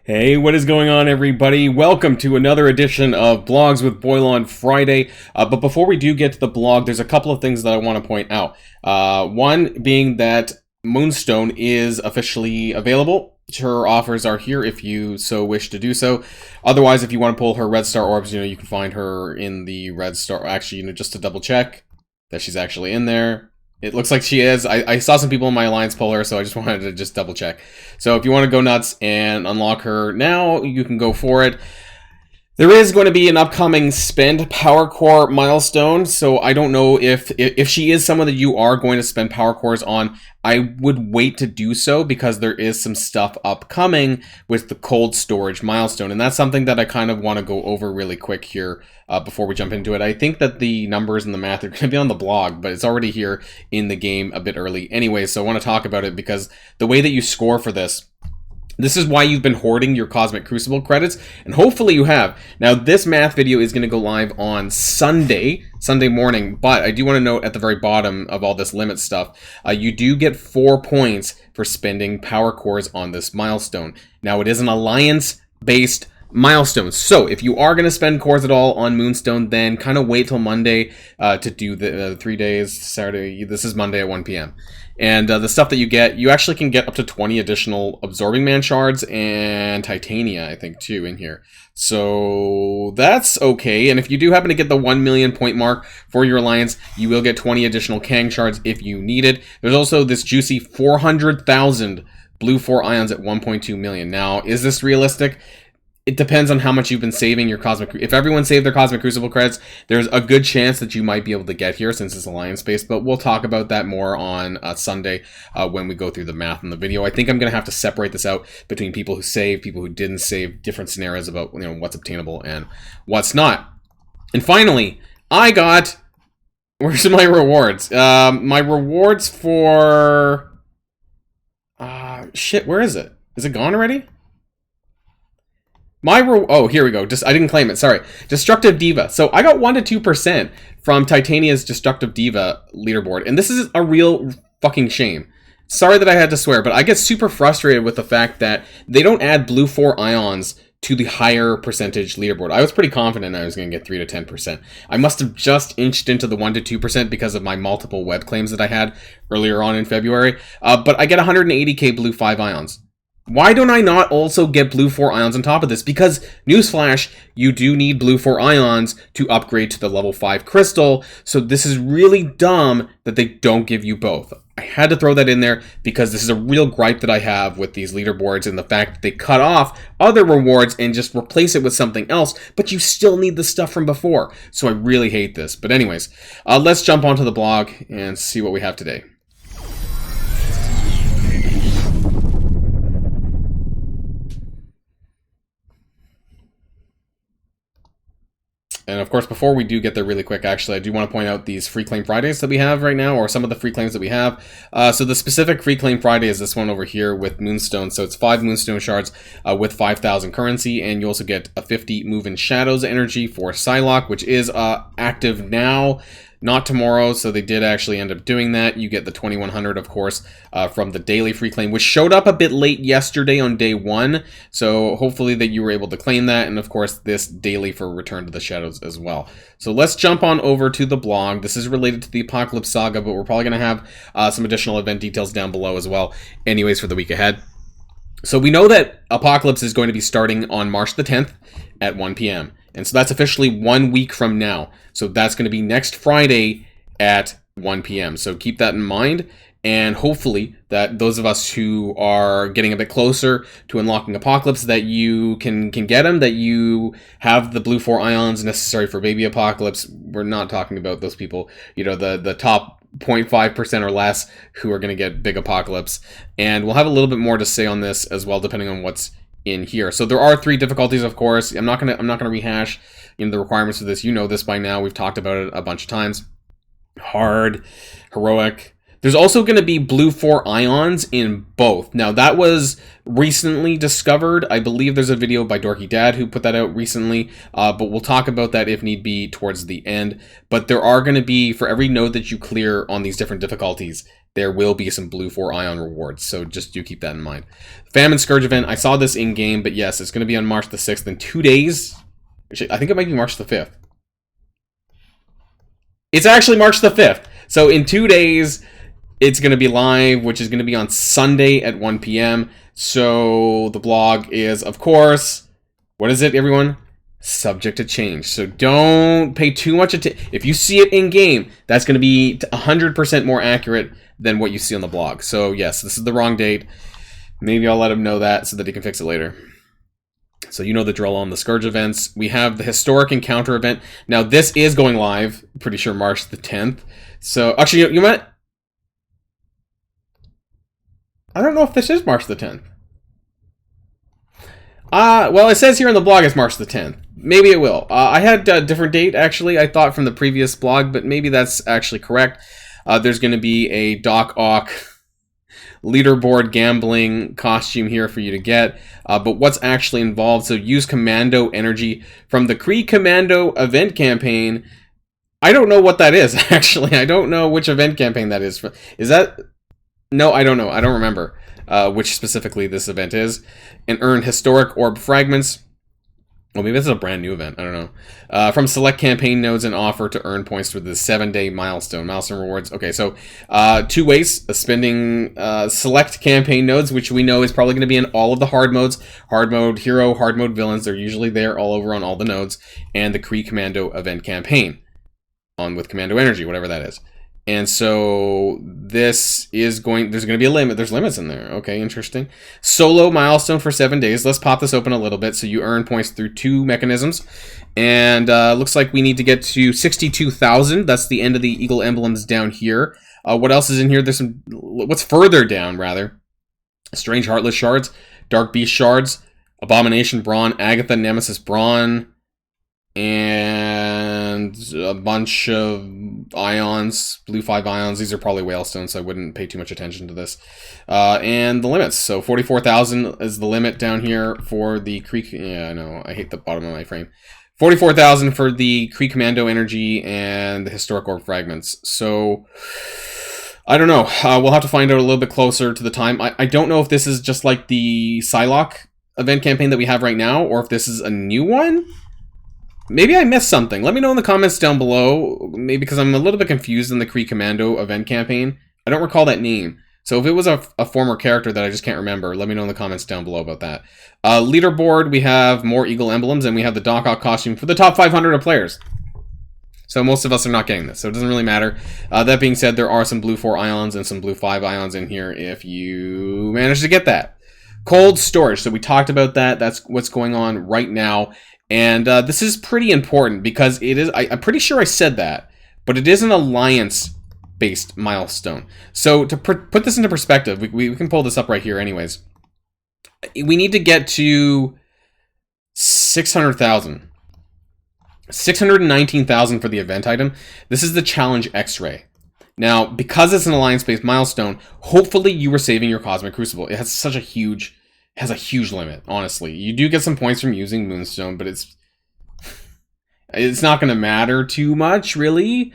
Hey, what is going on, everybody? Welcome to another edition of Blogs with Boilon Friday. But before we do get to the blog, there's a couple of things that I want to point out. One being that Moonstone is officially available. Her offers are here if you so wish to do so. Otherwise, if you want to pull her Red Star orbs, you can find her in the Red Star. Actually, just to double check that she's actually in there. It looks like she is. I saw some people in my alliance pull her, so I just wanted to just double check. So if you want to go nuts and unlock her now, you can go for it. There is going to be an upcoming spend power core milestone, so I don't know if she is someone that you are going to spend power cores on. I would wait to do so because there is some stuff upcoming with the cold storage milestone, and that's something that I kind of want to go over really quick here before we jump into it. I think that the numbers and the math are going to be on the blog, but it's already here in the game a bit early anyway, so I want to talk about it because the way that you score for this is why you've been hoarding your Cosmic Crucible credits, and hopefully you have. Now, this math video is going to go live on Sunday morning, but I do want to note at the very bottom of all this limit stuff, you do get 4 points for spending power cores on this milestone. Now, it is an alliance-based milestone, so if you are going to spend cores at all on Moonstone, then kind of wait till Monday to do the 3 days. Saturday, this is Monday at 1 p.m. And the stuff that you get, you actually can get up to 20 additional Absorbing Man shards and Titania, I think, too, in here. So that's okay. And if you do happen to get the 1 million point mark for your alliance, you will get 20 additional Kang shards if you need it. There's also this juicy 400,000 blue 4 ions at 1.2 million. Now, is this realistic? It depends on how much you've been saving your Cosmic. If everyone saved their Cosmic Crucible credits, there's a good chance that you might be able to get here since it's alliance-based, but we'll talk about that more on Sunday when we go through the math in the video. I think I'm going to have to separate this out between people who saved, people who didn't save, different scenarios about what's obtainable and what's not. And finally, I got... Where's my rewards? My rewards for... shit, where is it? Is it gone already? Oh, here we go. I didn't claim it. Sorry. Destructive Diva. So I got 1 to 2% from Titania's Destructive Diva leaderboard. And this is a real fucking shame. Sorry that I had to swear, but I get super frustrated with the fact that they don't add blue 4 ions to the higher percentage leaderboard. I was pretty confident I was going to get 3 to 10%. I must have just inched into the 1 to 2% because of my multiple web claims that I had earlier on in February. But I get 180k blue 5 ions. Why don't I not also get blue 4 ions on top of this? Because, newsflash, you do need blue 4 ions to upgrade to the level 5 crystal, so this is really dumb that they don't give you both. I had to throw that in there because this is a real gripe that I have with these leaderboards and the fact that they cut off other rewards and just replace it with something else, but you still need the stuff from before. So I really hate this. But anyways, let's jump onto the blog and see what we have today. And of course, before we do get there really quick, actually, I do want to point out these free claim Fridays that we have right now, or some of the free claims that we have. So the specific free claim Friday is this one over here with Moonstone. So it's 5 Moonstone shards with 5,000 currency, and you also get a 50 Move in Shadows energy for Psylocke, which is active now. Not tomorrow, so they did actually end up doing that. You get the 2100, of course, from the daily free claim, which showed up a bit late yesterday on day 1. So hopefully that you were able to claim that, and of course this daily for Return to the Shadows as well. So let's jump on over to the blog. This is related to the Apocalypse Saga, but we're probably going to have some additional event details down below as well, anyways, for the week ahead. So we know that Apocalypse is going to be starting on March the 10th at 1 p.m. And so that's officially 1 week from now. So that's going to be next Friday at 1 p.m. So keep that in mind. And hopefully that those of us who are getting a bit closer to unlocking Apocalypse, that you can get them, that you have the blue 4 ions necessary for Baby Apocalypse. We're not talking about those people, the top 0.5% or less who are going to get Big Apocalypse. And we'll have a little bit more to say on this as well, depending on what's in here. So there are 3 difficulties, of course. I'm not gonna rehash the requirements of this. You know this by now. We've talked about it a bunch of times. Hard, heroic. There's also going to be blue 4 ions in both. Now, that was recently discovered. I believe there's a video by Dorky Dad who put that out recently, but we'll talk about that if need be towards the end. But there are going to be, for every node that you clear on these different difficulties, there will be some blue 4 ion rewards. So just do keep that in mind. Famine Scourge event, I saw this in game, but yes, it's going to be on March the 6th in 2 days. Actually, I think it might be March the 5th. It's actually March the 5th. So in 2 days, it's going to be live, which is going to be on Sunday at 1 p.m. So the blog is, of course, what is it, everyone? Subject to change. So don't pay too much attention. If you see it in game, that's going to be 100% more accurate than what you see on the blog. So yes, this is the wrong date. Maybe I'll let him know that so that he can fix it later. So you know the drill on the Scourge events. We have the Historic Encounter event. Now this is going live, pretty sure March the 10th. So actually, you might... I don't know if this is March the 10th. Well, it says here in the blog it's March the 10th. Maybe it will. I had a different date, actually, I thought, from the previous blog, but maybe that's actually correct. There's going to be a Doc Ock leaderboard gambling costume here for you to get. But what's actually involved, so use Commando energy from the Kree Commando event campaign. I don't know what that is, actually. I don't know which event campaign that is. Is that... No, I don't know. I don't remember which specifically this event is. And earn historic orb fragments. Well, maybe this is a brand new event. I don't know. From select campaign nodes and offer to earn points for the 7-day milestone. Milestone rewards. Okay, so 2 ways. Spending select campaign nodes, which we know is probably going to be in all of the hard modes. Hard mode hero, hard mode villains. They're usually there all over on all the nodes. And the Kree Commando event campaign. On with Commando energy, whatever that is. And so this is going, there's going to be a limit. There's limits in there. Okay, interesting. Solo milestone for 7 days. Let's pop this open a little bit. So you earn points through 2 mechanisms. And looks like we need to get to 62,000. That's the end of the Eagle emblems down here. What else is in here? There's some, what's further down, rather? Strange Heartless Shards, Dark Beast Shards, Abomination Brawn, Agatha Nemesis Brawn, and a bunch of ions, blue 5 ions. These are probably Whalestones, so I wouldn't pay too much attention to this. And the limits. So 44,000 is the limit down here for the Kree. Yeah, I know. I hate the bottom of my frame. 44,000 for the Kree Commando energy and the Historic Orb fragments. So I don't know. We'll have to find out a little bit closer to the time. I don't know if this is just like the Psylocke event campaign that we have right now, or if this is a new one. Maybe I missed something. Let me know in the comments down below. Maybe because I'm a little bit confused in the Kree Commando event campaign. I don't recall that name. So if it was a former character that I just can't remember, let me know in the comments down below about that. Leaderboard, we have more Eagle emblems, and we have the Doc Ock costume for the top 500 of players. So most of us are not getting this, so it doesn't really matter. That being said, there are some blue 4 ions and some blue 5 ions in here if you manage to get that. Cold storage, so we talked about that. That's what's going on right now. And this is pretty important because it is, I'm pretty sure I said that, but it is an alliance-based milestone. So to put this into perspective, we can pull this up right here anyways. We need to get to 600,000. 619,000 for the event item. This is the challenge X-ray. Now, because it's an alliance-based milestone, hopefully you were saving your Cosmic Crucible. It has such a huge... has a huge limit, honestly. You do get some points from using Moonstone, but it's not going to matter too much, really.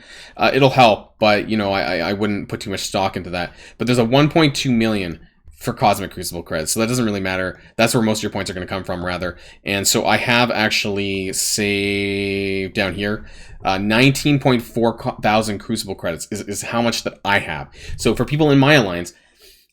It'll help, but, you know, I wouldn't put too much stock into that. But there's a 1.2 million for Cosmic Crucible credits, so that doesn't really matter. That's where most of your points are going to come from, rather. And so I have actually saved down here 19.4 thousand Crucible credits is how much that I have. So for people in my alliance,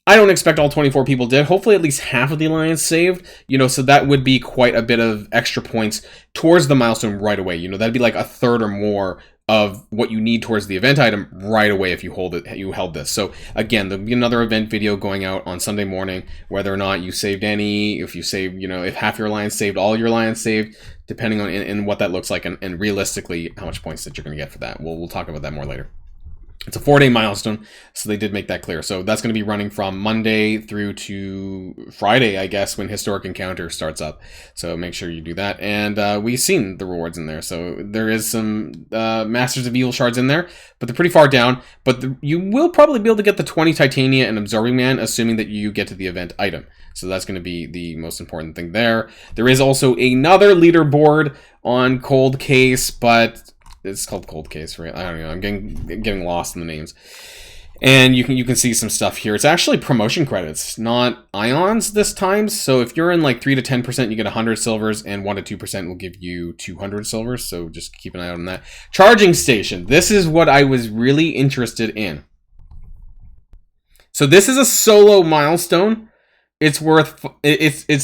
I don't expect all 24 people did. Hopefully at least half of the alliance saved. You know, so that would be quite a bit of extra points towards the milestone right away. You know, that'd be like a third or more of what you need towards the event item right away if you held this. So again, there'll be another event video going out on Sunday morning, whether or not you saved any, if you saved, you know, if half your alliance saved, all your alliance saved, depending on and what that looks like, and realistically how much points that you're going to get for that. We'll talk about that more later. It's a 4-day milestone, so they did make that clear. So that's going to be running from Monday through to Friday, I guess, when Historic Encounter starts up. So make sure you do that. And we've seen the rewards in there. So there is some Masters of Evil shards in there, but they're pretty far down. But you will probably be able to get the 20 Titania and Absorbing Man, assuming that you get to the event item. So that's going to be the most important thing there. There is also another leaderboard on Cold Case, but... it's called Cold Case, right? I don't know. I'm getting lost in the names. And you can see some stuff here. It's actually promotion credits, not ions this time. So if you're in like 3 to 10%, you get 100 silvers, and 1 to 2% will give you 200 silvers. So just keep an eye out on that. Charging station. This is what I was really interested in. So this is a solo milestone. It's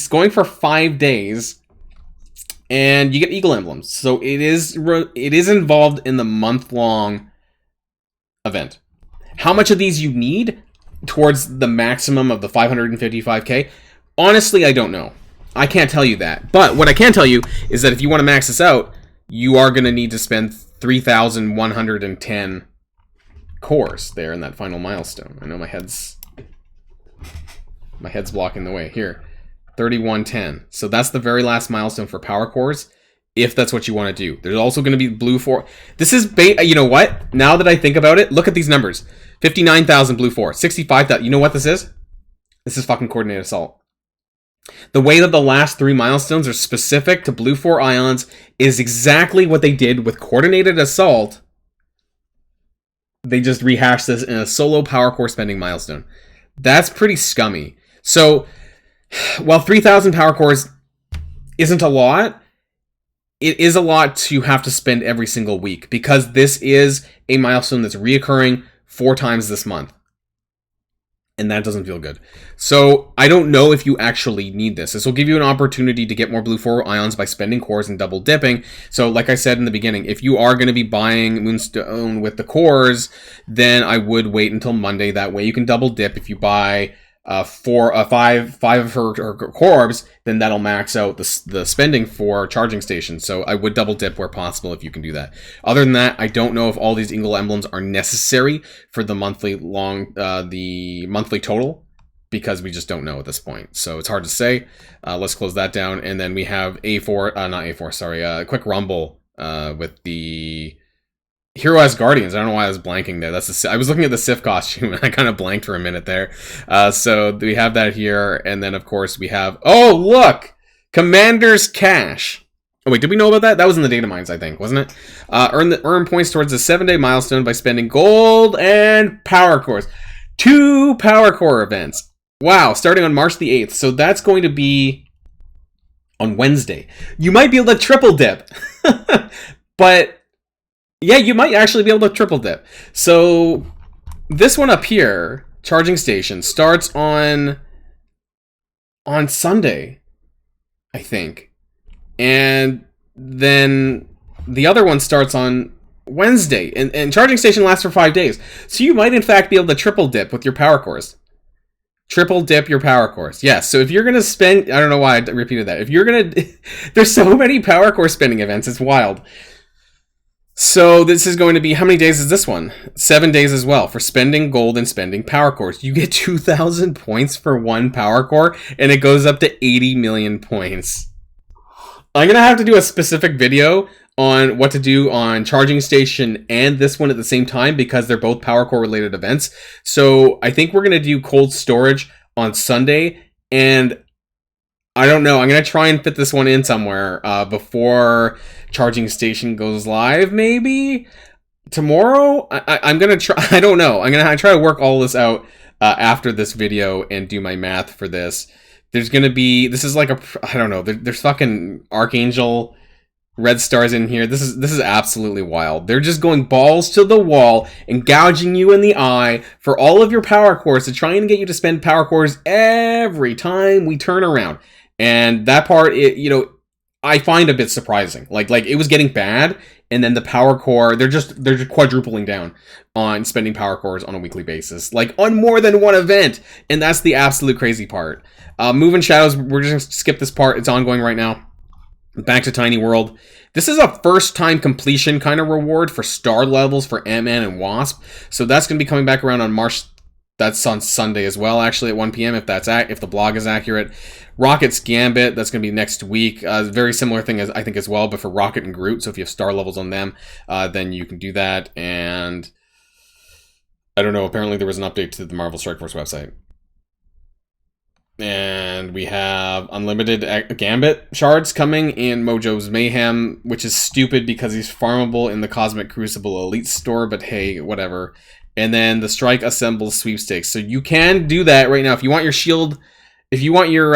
going for 5 days, and you get eagle emblems. So it is involved in the month-long event. How much of these you need towards the maximum of the 555k? Honestly, I don't know. I can't tell you that. But what I can tell you is that if you want to max this out, you are going to need to spend 3,110 cores there in that final milestone. I know my head's blocking the way. Here, 3110. So that's the very last milestone for power cores, if that's what you want to do. There's also going to be blue 4. This is you know what? Now that I think about it, look at these numbers. 59,000 blue 4, 65,000. You know what this is? This is fucking coordinated assault. The way that the last 3 milestones are specific to blue 4 ions is exactly what they did with coordinated assault. They just rehashed this in a solo power core spending milestone. That's pretty scummy. So while 3,000 power cores isn't a lot, it is a lot to have to spend every single week, because this is a milestone that's reoccurring 4 times this month. And that doesn't feel good. So I don't know if you actually need this. This will give you an opportunity to get more blue 4 ions by spending cores and double dipping. So like I said in the beginning, if you are going to be buying Moonstone with the cores, then I would wait until Monday. That way you can double dip. If you buy five of her orbs, then that'll max out the spending for charging stations. So I would double dip where possible if you can do that. Other than that, I don't know if all these eagle emblems are necessary for the monthly total, because we just don't know at this point. So it's hard to say. Let's close that down, and then we have quick rumble with the Hero as Guardians. I don't know why I was blanking there. I was looking at the Sif costume and I kind of blanked for a minute there. So we have that here, and then of course we have, oh look, Commander's Cash. Oh wait, did we know about that? That was in the data mines, I think, wasn't it? Earn points towards a 7-day milestone by spending gold and power cores. 2 power core events. Wow, starting on March the 8th. So that's going to be on Wednesday. You might be able to triple dip. But yeah, you might actually be able to triple dip. So this one up here, charging station, starts on Sunday, I think. And then the other one starts on Wednesday. And charging station lasts for 5 days. So you might in fact be able to triple dip with your power cores. Triple dip your power cores. Yes, so if you're going to spend, I don't know why I repeated that. If you're going to, there's so many power core spending events, it's wild. So this is going to be, how many days is this one? 7 days as well, for spending gold and spending power cores. You get 2,000 points for 1 power core, and it goes up to 80 million points. I'm going to have to do a specific video on what to do on charging station and this one at the same time, because they're both power core related events. So I think we're going to do cold storage on Sunday, and I don't know. I'm going to try and fit this one in somewhere before charging station goes live, maybe tomorrow. I'm going to try. I don't know. I'm going to try to work all this out after this video and do my math for this. There's going to be, this is like I don't know. There's fucking Archangel red stars in here. This is absolutely wild. They're just going balls to the wall and gouging you in the eye for all of your power cores to try and get you to spend power cores every time we turn around. And that part, I find a bit surprising. Like it was getting bad, and then the power core, they're just quadrupling down on spending power cores on a weekly basis, like on more than one event. And that's the absolute crazy part. Moving Shadows, we're just gonna skip this part. It's ongoing right now. Back to Tiny World. This is a first time completion kind of reward for star levels for Ant-Man and Wasp. So that's going to be coming back around on March. That's on Sunday as well, actually, at 1 p.m. if the blog is accurate. Rocket's Gambit, that's going to be next week. Very similar thing, as I think, as well, but for Rocket and Groot. So if you have star levels on them, then you can do that. And I don't know, apparently there was an update to the Marvel Strike Force website. And we have unlimited Gambit shards coming in Mojo's Mayhem, which is stupid because he's farmable in the Cosmic Crucible Elite store, but hey, whatever. and then the Strike Assemble sweepstakes. So you can do that right now if you want your shield. If you want your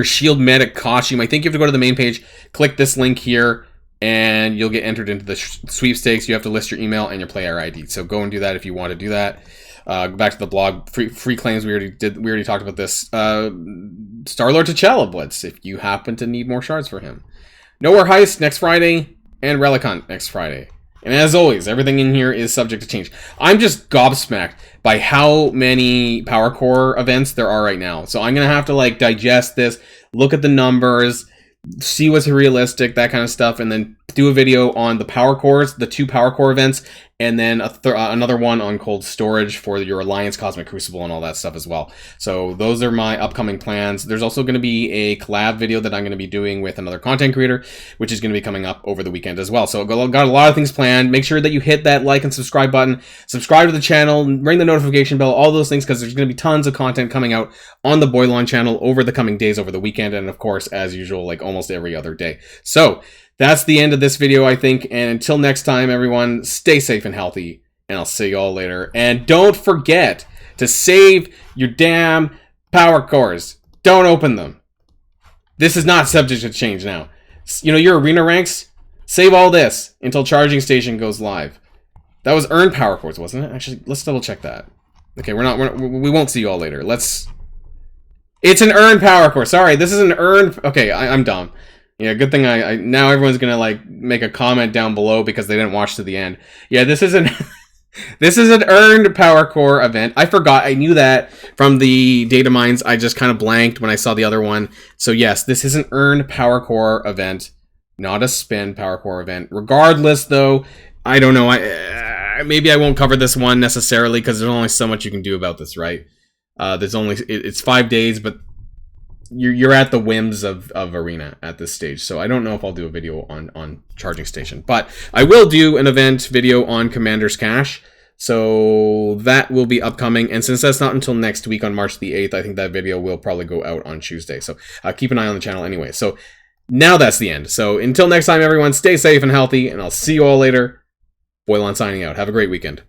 shield medic costume, I think you have to go to the main page, click this link here, and you'll get entered into the sweepstakes. You have to list your email and your player ID. So go and do that if you want to do that. Go back to the blog. Free claims. We already talked about this. Star-Lord T'Challa Blitz if you happen to need more shards for him. Nowhere Heist next Friday, and Relic Hunt next Friday. And as always, everything in here is subject to change. I'm just gobsmacked by how many Power Core events there are right now. So I'm going to have to like digest this, look at the numbers, see what's realistic, that kind of stuff, and then do a video on the Power Cores, the 2 Power Core events, and then another one on cold storage for your Alliance Cosmic Crucible and all that stuff as well. So those are my upcoming plans. There's also going to be a collab video that I'm going to be doing with another content creator, which is going to be coming up over the weekend as well. So got a lot of things planned. Make sure that you hit that like and subscribe button, subscribe to the channel, ring the notification bell, all those things, because there's going to be tons of content coming out on the Boilon channel over the coming days, over the weekend, and of course, as usual, like almost every other day. So that's the end of this video, I think. And until next time, everyone, stay safe and healthy. And I'll see you all later. And don't forget to save your damn Power Cores. Don't open them. This is not subject to change now. You know, your arena ranks, save all this until Charging Station goes live. That was earned Power Cores, wasn't it? Actually, let's double check that. Okay, we won't see you all later. It's an earned Power Core. Sorry, this is an earned... Okay, I'm dumb. Yeah, good thing now everyone's gonna like make a comment down below because they didn't watch to the end. Yeah, this is an this is an earned Power Core event. I forgot. I knew that from the data mines. I just kind of blanked when I saw the other one. So yes, this is an earned Power Core event, not a spin Power Core event. Regardless, though, I don't know. Maybe I won't cover this one necessarily because there's only so much you can do about this, right? It's 5 days, but you're at the whims of Arena at this stage. So I don't know if I'll do a video on Charging Station, but I will do an event video on Commander's Cache. So that will be upcoming. And since that's not until next week on March the 8th, I think that video will probably go out on Tuesday. So keep an eye on the channel anyway. So now that's the end. So until next time, everyone, stay safe and healthy, and I'll see you all later. Boilon signing out. Have a great weekend.